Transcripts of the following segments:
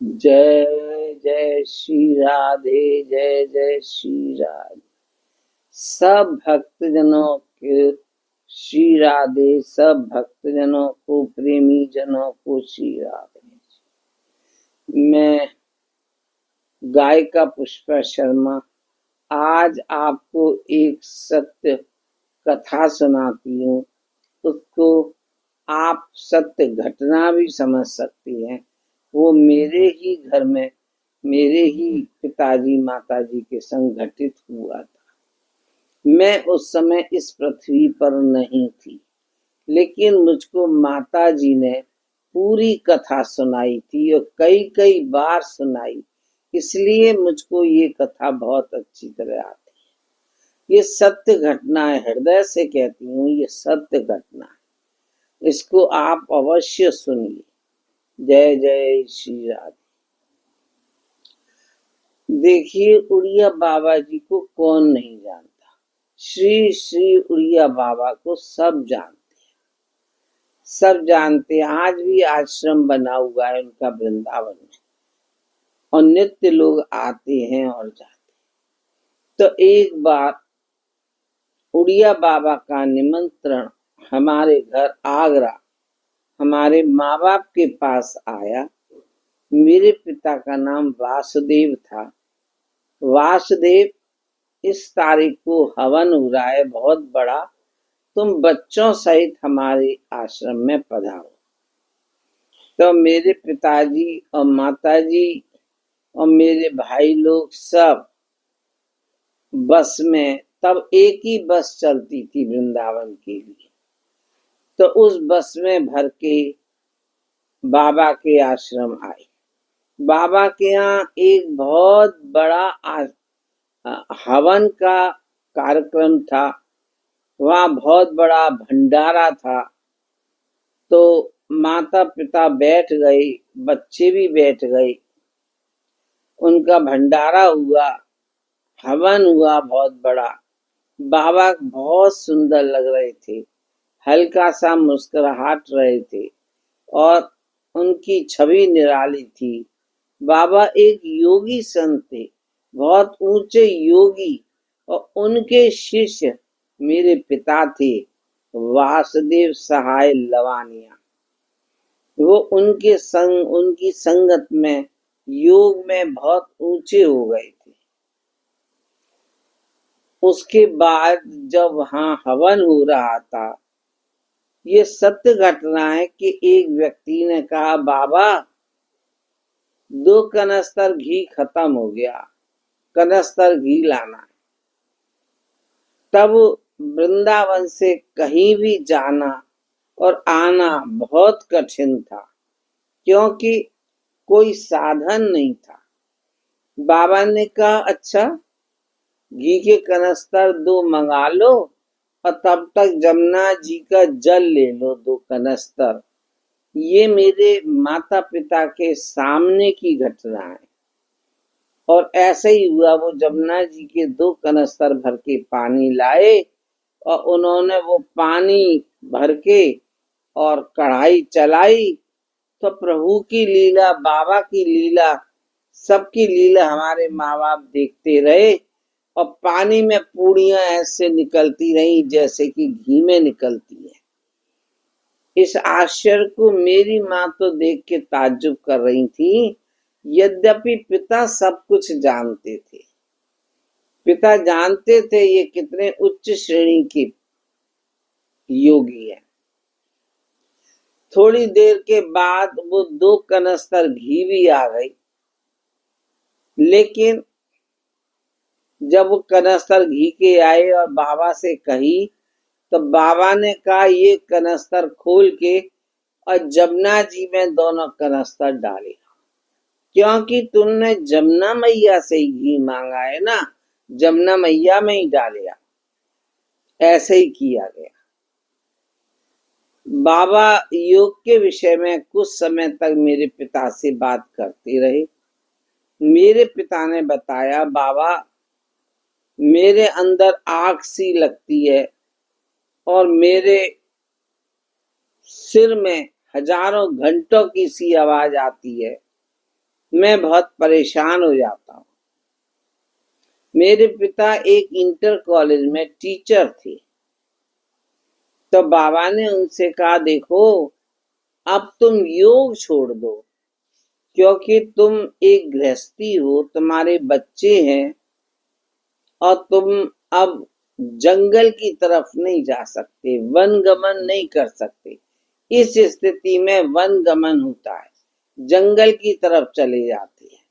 जय जय श्री राधे, जय जय श्री राधे। सब भक्तजनों के श्री राधे, सब भक्तजनों को, प्रेमी जनों को श्री राधे। मैं गायिका पुष्पा शर्मा आज आपको एक सत्य कथा सुनाती हूँ। उसको आप सत्य घटना भी समझ सकती हैं। वो मेरे ही घर में मेरे ही पिताजी माताजी के संग घटित हुआ था। मैं उस समय इस पृथ्वी पर नहीं थी, लेकिन मुझको माताजी ने पूरी कथा सुनाई थी और कई कई बार सुनाई, इसलिए मुझको ये कथा बहुत अच्छी तरह आती है। ये सत्य घटना है, हृदय से कहती हूँ, ये सत्य घटना है। इसको आप अवश्य सुनिए। जय जय श्री राधे। देखिए, उड़िया बाबा जी को कौन नहीं जानता। श्री श्री उड़िया बाबा को सब जानते हैं, सब जानते हैं। आज भी आश्रम बना हुआ है उनका वृंदावन में, और नित्य लोग आते हैं और जाते हैं। तो एक बार उड़िया बाबा का निमंत्रण हमारे घर आगरा हमारे माँ बाप के पास आया। मेरे पिता का नाम वासुदेव था। वासुदेव, इस तारीख को हवन हो रहा है बहुत बड़ा, तुम बच्चों सहित हमारे आश्रम में पधारो। तो मेरे पिताजी और माताजी और मेरे भाई लोग सब बस में, तब एक ही बस चलती थी वृंदावन के लिए, तो उस बस में भर के बाबा के आश्रम आए। बाबा के यहाँ एक बहुत बड़ा हवन का कार्यक्रम था। वहाँ बहुत बड़ा भंडारा था। तो माता पिता बैठ गए, बच्चे भी बैठ गए। उनका भंडारा हुआ, हवन हुआ बहुत बड़ा। बाबा बहुत सुंदर लग रहे थे, हल्का सा मुस्कुराहट रहे थे और उनकी छवि निराली थी। बाबा एक योगी संत थे, बहुत ऊंचे योगी, और उनके शिष्य मेरे पिता थे, वासुदेव सहाय लवानिया। वो उनकी संगत में, योग में बहुत ऊंचे हो गए थे। उसके बाद जब वहां हवन हो रहा था, ये सत्य घटना है कि एक व्यक्ति ने कहा, बाबा 2 कनस्तर घी खत्म हो गया, कनस्तर घी लाना है। तब वृंदावन से कहीं भी जाना और आना बहुत कठिन था, क्योंकि कोई साधन नहीं था। बाबा ने कहा, अच्छा घी के कनस्तर 2 मंगा लो और तब तक जमुना जी का जल ले लो 2 कनस्तर। ये मेरे माता पिता के सामने की घटना है। और ऐसे ही हुआ, वो जमुना जी के 2 कनस्तर भर के पानी लाए और उन्होंने वो पानी भर के और कढ़ाई चलाई। तो प्रभु की लीला, बाबा की लीला, सबकी लीला हमारे माँ बाप देखते रहे। और पानी में पूड़ियां ऐसे निकलती रही जैसे कि घी में निकलती है। इस आश्चर्य को मेरी माँ तो देख के ताज्जुब कर रही थी। यद्यपि पिता सब कुछ जानते थे, पिता जानते थे ये कितने उच्च श्रेणी के योगी है। थोड़ी देर के बाद वो 2 कनस्तर घी भी आ गई, लेकिन जब वो कनस्तर घी के आए और बाबा से कही, तो बाबा ने कहा, ये कनस्तर खोल के और जमुना जी में दोनों कनस्तर डाले, क्योंकि तुमने जमुना मैया से ही घी मांगा है ना, जमुना मैया में ही डालिया। ऐसे ही किया गया। बाबा योग के विषय में कुछ समय तक मेरे पिता से बात करते रहे। मेरे पिता ने बताया, बाबा मेरे अंदर आग सी लगती है और मेरे सिर में हजारों घंटों की सी आवाज आती है। मैं बहुत परेशान हो जाता हूँ। मेरे पिता एक इंटर कॉलेज में टीचर थे। तो बाबा ने उनसे कहा, देखो अब तुम योग छोड़ दो, क्योंकि तुम एक गृहस्थी हो, तुम्हारे बच्चे हैं और तुम अब जंगल की तरफ नहीं जा सकते, वन गमन नहीं कर सकते। इस स्थिति में वन गमन होता है, जंगल की तरफ चले जाते हैं,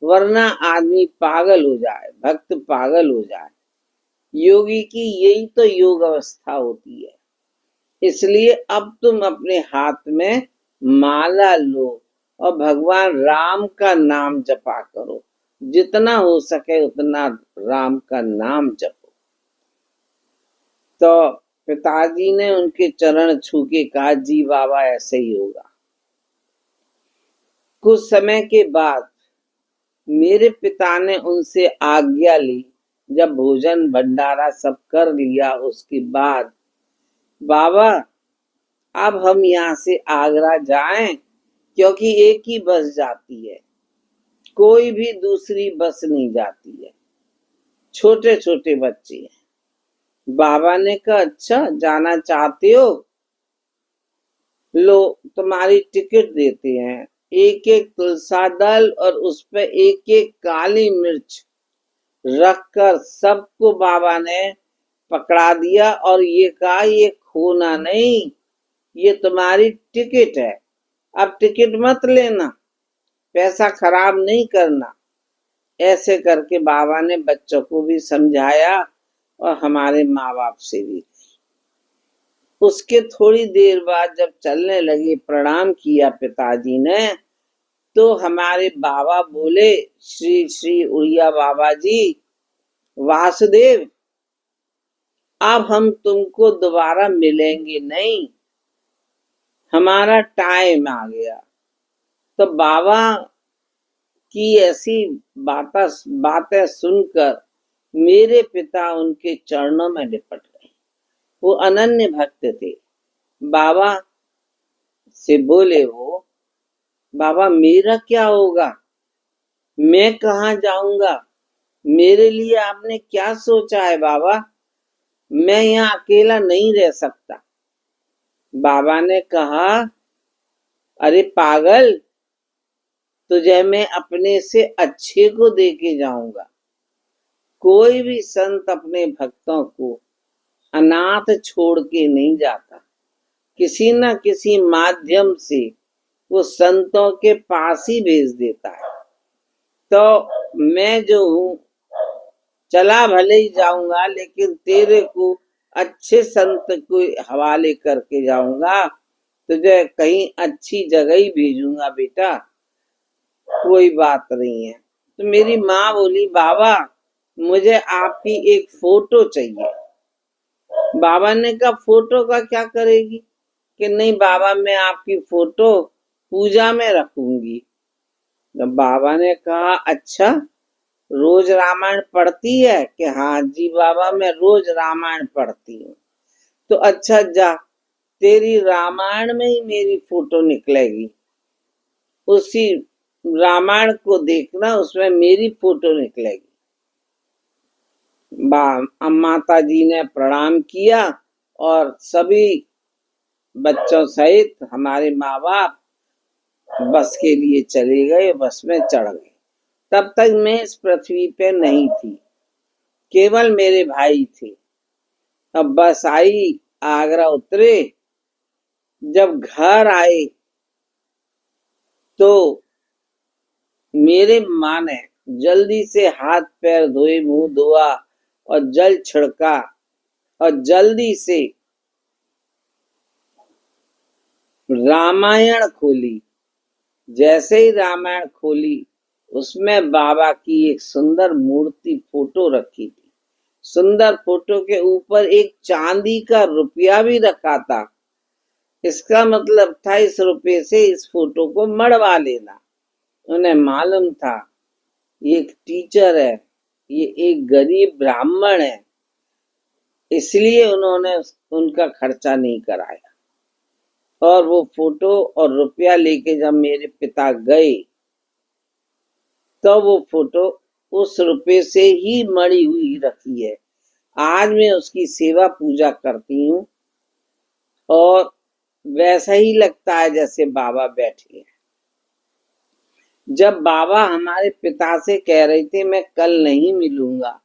वरना आदमी पागल हो जाए, भक्त पागल हो जाए। योगी की यही तो योग अवस्था होती है। इसलिए अब तुम अपने हाथ में माला लो और भगवान राम का नाम जपा करो, जितना हो सके उतना राम का नाम जपो। तो पिताजी ने उनके चरण छू के कहा, जी बाबा ऐसे ही होगा। कुछ समय के बाद मेरे पिता ने उनसे आज्ञा ली। जब भोजन भंडारा सब कर लिया उसके बाद, बाबा अब हम यहाँ से आगरा जाएं, क्योंकि एक ही बस जाती है, कोई भी दूसरी बस नहीं जाती है, छोटे छोटे बच्चे हैं। बाबा ने कहा, अच्छा जाना चाहते हो, लो तुम्हारी टिकट देते हैं। एक एक तुलसा दल और उस पर एक एक काली मिर्च रखकर सबको बाबा ने पकड़ा दिया और ये कहा, ये खोना नहीं, ये तुम्हारी टिकट है, अब टिकट मत लेना, पैसा खराब नहीं करना। ऐसे करके बाबा ने बच्चों को भी समझाया और हमारे माँ बाप से भी। उसके थोड़ी देर बाद जब चलने लगे, प्रणाम किया पिताजी ने, तो हमारे बाबा बोले, श्री श्री उड़िया बाबा जी, वासुदेव अब हम तुमको दोबारा मिलेंगे नहीं, हमारा टाइम आ गया। तो बाबा की ऐसी बातें सुनकर मेरे पिता उनके चरणों में लिपट गए। वो अनन्य भक्त थे। बाबा से बोले वो, बाबा मेरा क्या होगा, मैं कहाँ जाऊंगा, मेरे लिए आपने क्या सोचा है बाबा, मैं यहाँ अकेला नहीं रह सकता। बाबा ने कहा, अरे पागल, तुझे मैं अपने से अच्छे को दे के जाऊंगा। कोई भी संत अपने भक्तों को अनाथ छोड़ के नहीं जाता, किसी न किसी माध्यम से वो संतों के पास ही भेज देता है। तो मैं जो हूँ, चला भले ही जाऊंगा, लेकिन तेरे को अच्छे संत को हवाले करके जाऊंगा, तुझे कहीं अच्छी जगह ही भेजूंगा बेटा, कोई बात नहीं है। तो मेरी माँ बोली, बाबा मुझे आपकी एक फोटो चाहिए। बाबा ने कहा, फोटो का क्या करेगी? कि नहीं बाबा, मैं आपकी फोटो पूजा में रखूंगी। तो बाबा ने कहा, अच्छा रोज रामायण पढ़ती है? कि हाँ जी बाबा, मैं रोज रामायण पढ़ती हूँ। तो अच्छा जा, तेरी रामायण में ही मेरी फोटो निकलेगी, उसी रामायण को देखना, उसमें मेरी फोटो निकलेगी। माता जी ने प्रणाम किया और सभी बच्चों सहित हमारे माँ बाप बस के लिए चले गए, बस में चढ़ गए। तब तक मैं इस पृथ्वी पे नहीं थी, केवल मेरे भाई थे। अब बस आई, आगरा उतरे। जब घर आए तो मेरे माँ ने जल्दी से हाथ पैर धोए, मुंह धोआ और जल छिड़का और जल्दी से रामायण खोली। जैसे ही रामायण खोली, उसमें बाबा की एक सुंदर मूर्ति फोटो रखी थी। सुंदर फोटो के ऊपर एक चांदी का रुपया भी रखा था। इसका मतलब था इस रुपये से इस फोटो को मढ़वा लेना। उन्हें मालूम था ये एक टीचर है, ये एक गरीब ब्राह्मण है, इसलिए उन्होंने उनका खर्चा नहीं कराया। और वो फोटो और रुपया लेके जब मेरे पिता गए तो वो फोटो उस रुपए से ही मड़ी हुई रखी है। आज मैं उसकी सेवा पूजा करती हूँ और वैसा ही लगता है जैसे बाबा बैठे हैं। जब बाबा हमारे पिता से कह रहे थे मैं कल नहीं मिलूंगा,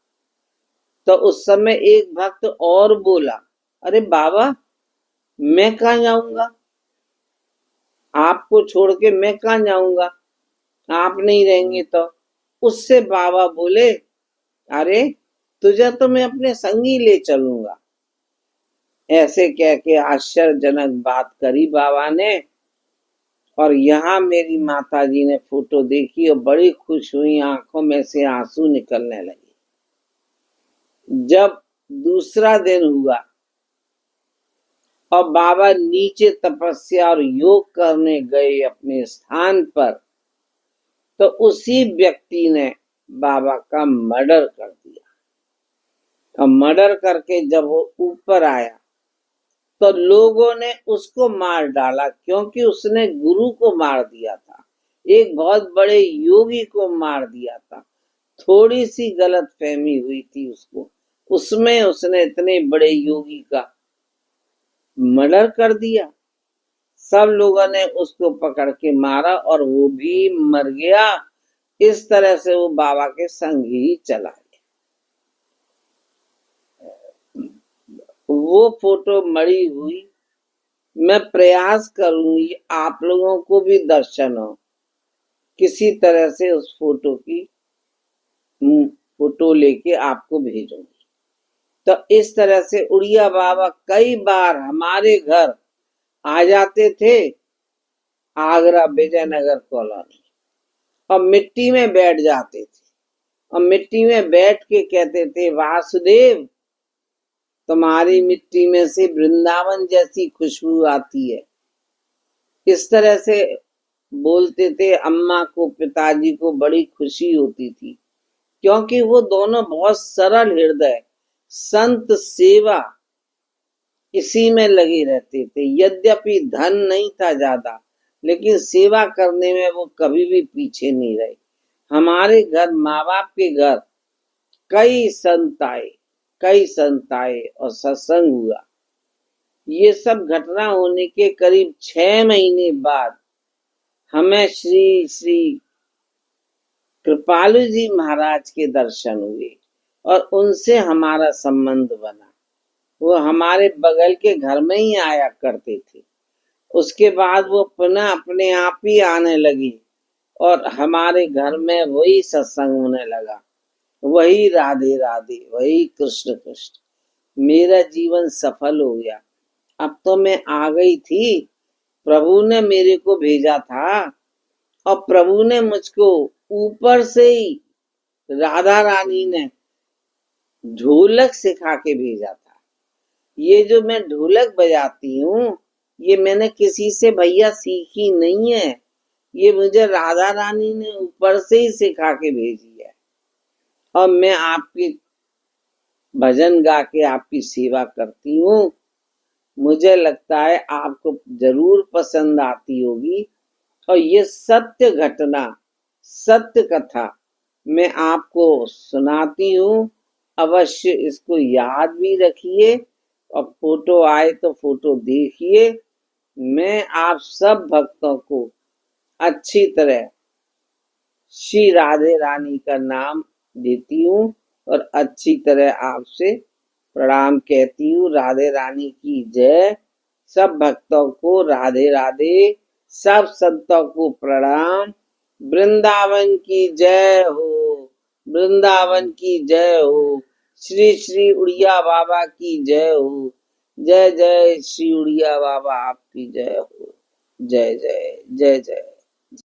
तो उस समय एक भक्त और बोला, अरे बाबा मैं कहाँ जाऊंगा, आपको छोड़ के मैं कहाँ जाऊंगा, आप नहीं रहेंगे तो। उससे बाबा बोले, अरे तुझे तो मैं अपने संग ही ले चलूंगा। ऐसे कह के आश्चर्यजनक बात करी बाबा ने। और यहाँ मेरी माता जी ने फोटो देखी और बड़ी खुश हुई, आंखों में से आंसू निकलने लगे। जब दूसरा दिन हुआ और बाबा नीचे तपस्या और योग करने गए अपने स्थान पर, तो उसी व्यक्ति ने बाबा का मर्डर कर दिया। और मर्डर करके जब वो ऊपर आया तो लोगों ने उसको मार डाला, क्योंकि उसने गुरु को मार दिया था, एक बहुत बड़े योगी को मार दिया था। थोड़ी सी गलत फहमी हुई थी उसको, उसमें उसने इतने बड़े योगी का मर्डर कर दिया। सब लोगों ने उसको पकड़ के मारा और वो भी मर गया। इस तरह से वो बाबा के संग ही चला गया। वो फोटो मड़ी हुई, मैं प्रयास करूंगी आप लोगों को भी दर्शन हो, किसी तरह से उस फोटो की फोटो लेके आपको भेजूंगी। तो इस तरह से उड़िया बाबा कई बार हमारे घर आ जाते थे, आगरा विजयनगर कॉलोनी, और मिट्टी में बैठ जाते थे और मिट्टी में बैठ के कहते थे, वासुदेव तुम्हारी मिट्टी में से वृंदावन जैसी खुशबू आती है। इस तरह से बोलते थे। अम्मा को, पिताजी को बड़ी खुशी होती थी, क्योंकि वो दोनों बहुत सरल हृदय, संत सेवा इसी में लगे रहते थे। यद्यपि धन नहीं था ज्यादा, लेकिन सेवा करने में वो कभी भी पीछे नहीं रहे। हमारे घर, माँ बाप के घर कई संत आए और सत्संग हुआ। ये सब घटना होने के करीब 6 महीने बाद हमें श्री श्री कृपालु जी महाराज के दर्शन हुए और उनसे हमारा संबंध बना। वो हमारे बगल के घर में ही आया करते थे। उसके बाद वो पुनः अपने आप ही आने लगी और हमारे घर में वही सत्संग होने लगा, वही राधे राधे, वही कृष्ण कृष्ण। मेरा जीवन सफल हो गया। अब तो मैं आ गई थी, प्रभु ने मेरे को भेजा था और प्रभु ने मुझको ऊपर से ही, राधा रानी ने ढोलक सिखा के भेजा था। ये जो मैं ढोलक बजाती हूँ, ये मैंने किसी से भैया सीखी नहीं है, ये मुझे राधा रानी ने ऊपर से ही सिखा के भेजी है। और मैं आपकी भजन गा के आपकी सेवा करती हूँ। मुझे लगता है आपको जरूर पसंद आती होगी। और ये सत्य घटना, सत्य कथा मैं आपको सुनाती हूँ। अवश्य इसको याद भी रखिए और फोटो आए तो फोटो देखिए। मैं आप सब भक्तों को अच्छी तरह श्री राधे रानी का नाम देती हूँ और अच्छी तरह आपसे प्रणाम कहती हूँ। राधे रानी की जय। सब भक्तों को राधे राधे, सब संतों को प्रणाम। वृंदावन की जय हो, वृंदावन की जय हो। श्री श्री उड़िया बाबा की जय हो। जय जय श्री उड़िया बाबा, आपकी जय हो। जय जय जय जय।